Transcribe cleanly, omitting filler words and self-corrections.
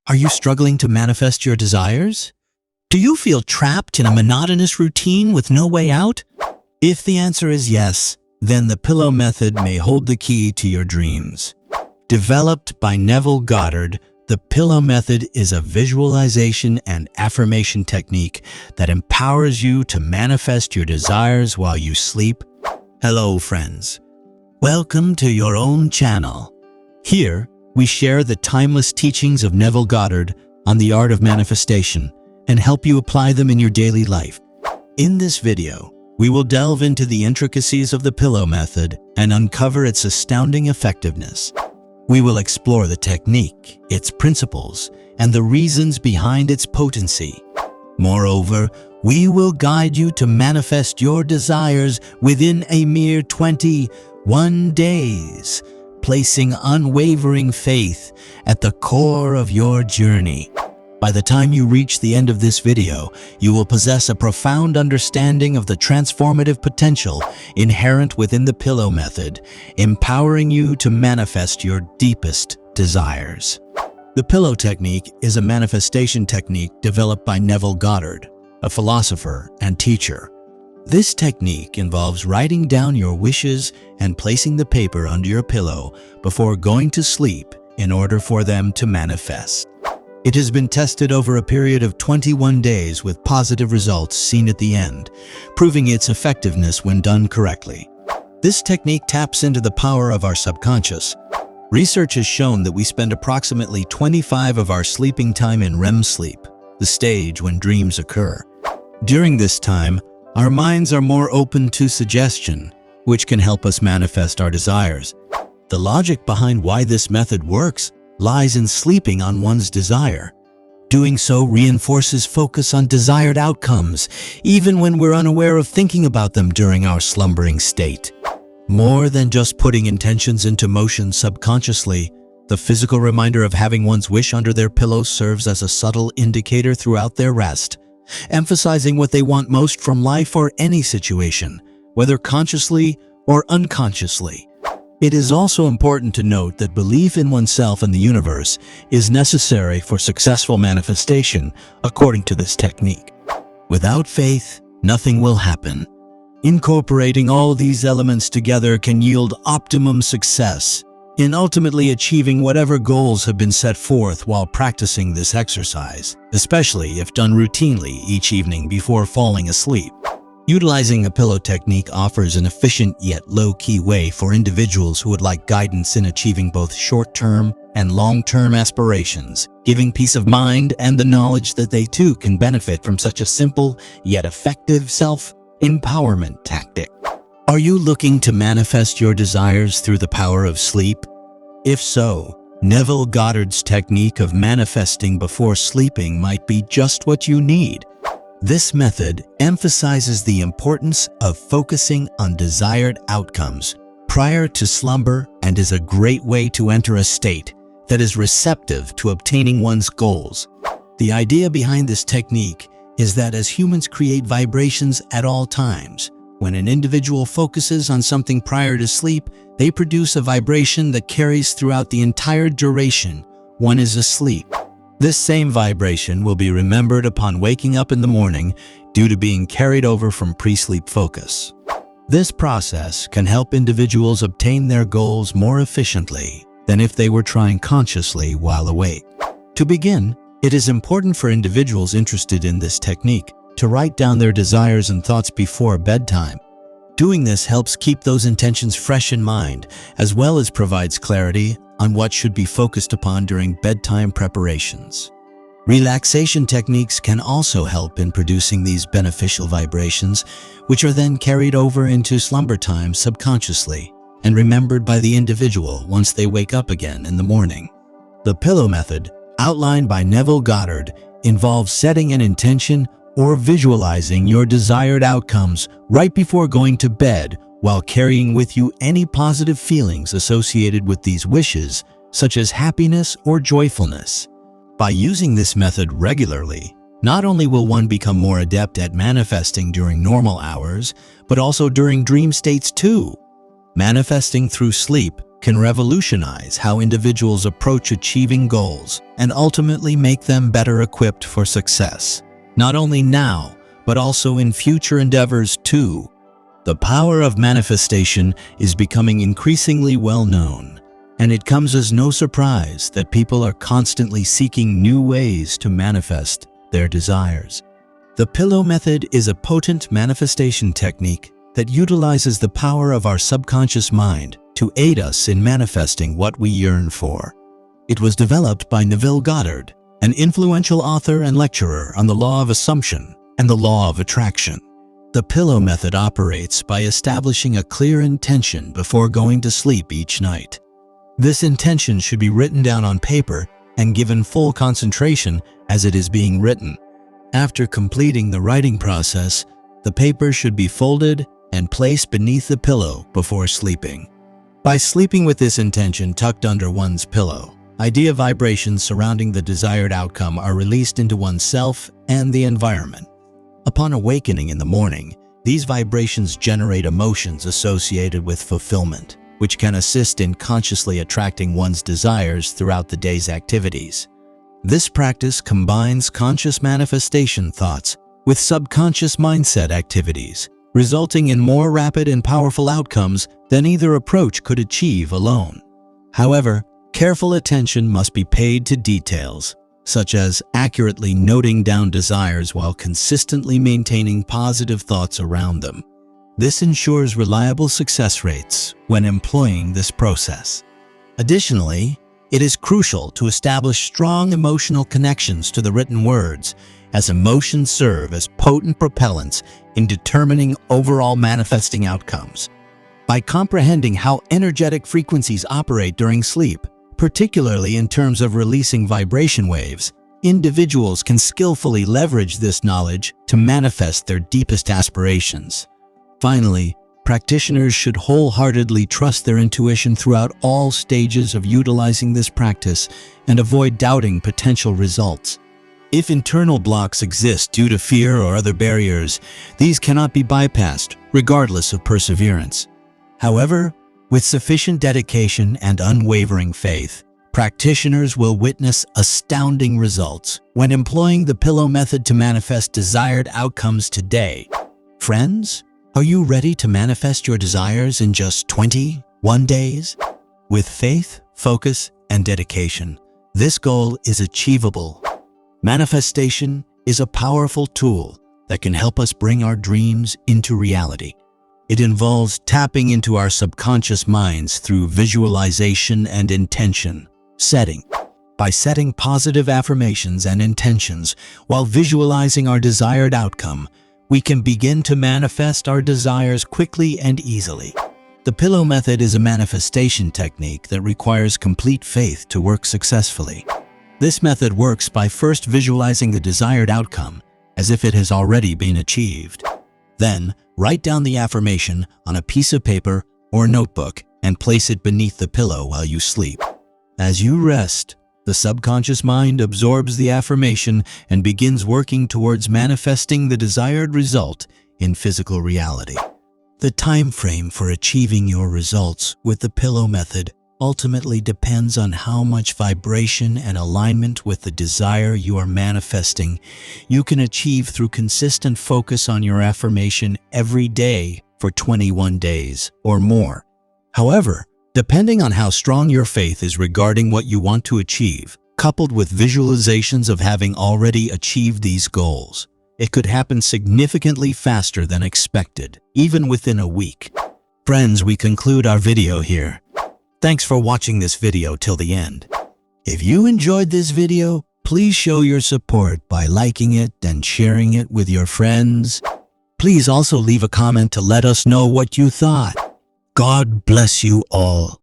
Are you struggling to manifest your desires? Do you feel trapped in a monotonous routine with no way out? If the answer is yes, then the pillow method may hold the key to your dreams. Developed by Neville Goddard, the pillow method is a visualization and affirmation technique that empowers you to manifest your desires while you sleep. Hello, friends. Welcome to your own channel. Here, we share the timeless teachings of Neville Goddard on the art of manifestation and help you apply them in your daily life. In this video, we will delve into the intricacies of the pillow method and uncover its astounding effectiveness. We will explore the technique, its principles, and the reasons behind its potency. Moreover, we will guide you to manifest your desires within a mere 21 days, placing unwavering faith at the core of your journey. By the time you reach the end of this video, you will possess a profound understanding of the transformative potential inherent within the pillow method, empowering you to manifest your deepest desires. The pillow technique is a manifestation technique developed by Neville Goddard, a philosopher and teacher. This technique involves writing down your wishes and placing the paper under your pillow before going to sleep in order for them to manifest. It has been tested over a period of 21 days with positive results seen at the end, proving its effectiveness when done correctly. This technique taps into the power of our subconscious. Research has shown that we spend approximately 25% of our sleeping time in REM sleep, the stage when dreams occur. During this time, our minds are more open to suggestion, which can help us manifest our desires. The logic behind why this method works lies in sleeping on one's desire. Doing so reinforces focus on desired outcomes, even when we're unaware of thinking about them during our slumbering state. More than just putting intentions into motion subconsciously, the physical reminder of having one's wish under their pillow serves as a subtle indicator throughout their rest, emphasizing what they want most from life or any situation, whether consciously or unconsciously. It is also important to note that belief in oneself and the universe is necessary for successful manifestation, according to this technique. Without faith, nothing will happen. Incorporating all these elements together can yield optimum success in ultimately achieving whatever goals have been set forth while practicing this exercise, especially if done routinely each evening before falling asleep. Utilizing a pillow technique offers an efficient yet low-key way for individuals who would like guidance in achieving both short-term and long-term aspirations, giving peace of mind and the knowledge that they too can benefit from such a simple yet effective self-empowerment tactic. Are you looking to manifest your desires through the power of sleep? If so, Neville Goddard's technique of manifesting before sleeping might be just what you need. This method emphasizes the importance of focusing on desired outcomes prior to slumber and is a great way to enter a state that is receptive to obtaining one's goals. The idea behind this technique is that as humans create vibrations at all times, when an individual focuses on something prior to sleep, they produce a vibration that carries throughout the entire duration one is asleep. This same vibration will be remembered upon waking up in the morning due to being carried over from pre-sleep focus. This process can help individuals obtain their goals more efficiently than if they were trying consciously while awake. To begin, it is important for individuals interested in this technique to write down their desires and thoughts before bedtime. Doing this helps keep those intentions fresh in mind, as well as provides clarity on what should be focused upon during bedtime preparations. Relaxation techniques can also help in producing these beneficial vibrations, which are then carried over into slumber time subconsciously and remembered by the individual once they wake up again in the morning. The pillow method, outlined by Neville Goddard, involves setting an intention or visualizing your desired outcomes right before going to bed, while carrying with you any positive feelings associated with these wishes, such as happiness or joyfulness. By using this method regularly, not only will one become more adept at manifesting during normal hours, but also during dream states too. Manifesting through sleep can revolutionize how individuals approach achieving goals and ultimately make them better equipped for success, not only now, but also in future endeavors too. The power of manifestation is becoming increasingly well known, and it comes as no surprise that people are constantly seeking new ways to manifest their desires. The pillow method is a potent manifestation technique that utilizes the power of our subconscious mind to aid us in manifesting what we yearn for. It was developed by Neville Goddard, an influential author and lecturer on the law of assumption and the law of attraction. The pillow method operates by establishing a clear intention before going to sleep each night. This intention should be written down on paper and given full concentration as it is being written. After completing the writing process, the paper should be folded and placed beneath the pillow before sleeping. By sleeping with this intention tucked under one's pillow, idea vibrations surrounding the desired outcome are released into oneself and the environment. Upon awakening in the morning, these vibrations generate emotions associated with fulfillment, which can assist in consciously attracting one's desires throughout the day's activities. This practice combines conscious manifestation thoughts with subconscious mindset activities, resulting in more rapid and powerful outcomes than either approach could achieve alone. However, careful attention must be paid to details, such as accurately noting down desires while consistently maintaining positive thoughts around them. This ensures reliable success rates when employing this process. Additionally, it is crucial to establish strong emotional connections to the written words, as emotions serve as potent propellants in determining overall manifesting outcomes. By comprehending how energetic frequencies operate during sleep, particularly in terms of releasing vibration waves, individuals can skillfully leverage this knowledge to manifest their deepest aspirations. Finally, practitioners should wholeheartedly trust their intuition throughout all stages of utilizing this practice and avoid doubting potential results. If internal blocks exist due to fear or other barriers, these cannot be bypassed, regardless of perseverance. However, with sufficient dedication and unwavering faith, practitioners will witness astounding results when employing the pillow method to manifest desired outcomes today. Friends, are you ready to manifest your desires in just 21 days? With faith, focus, and dedication, this goal is achievable. Manifestation is a powerful tool that can help us bring our dreams into reality. It involves tapping into our subconscious minds through visualization and intention setting. By setting positive affirmations and intentions while visualizing our desired outcome, we can begin to manifest our desires quickly and easily. The pillow method is a manifestation technique that requires complete faith to work successfully. This method works by first visualizing the desired outcome as if it has already been achieved. Then, write down the affirmation on a piece of paper or notebook and place it beneath the pillow while you sleep. As you rest, the subconscious mind absorbs the affirmation and begins working towards manifesting the desired result in physical reality. The time frame for achieving your results with the pillow method ultimately depends on how much vibration and alignment with the desire you are manifesting you can achieve through consistent focus on your affirmation every day for 21 days or more. However, depending on how strong your faith is regarding what you want to achieve, coupled with visualizations of having already achieved these goals, it could happen significantly faster than expected, even within a week. Friends, we conclude our video here. Thanks for watching this video till the end. If you enjoyed this video, please show your support by liking it and sharing it with your friends. Please also leave a comment to let us know what you thought. God bless you all.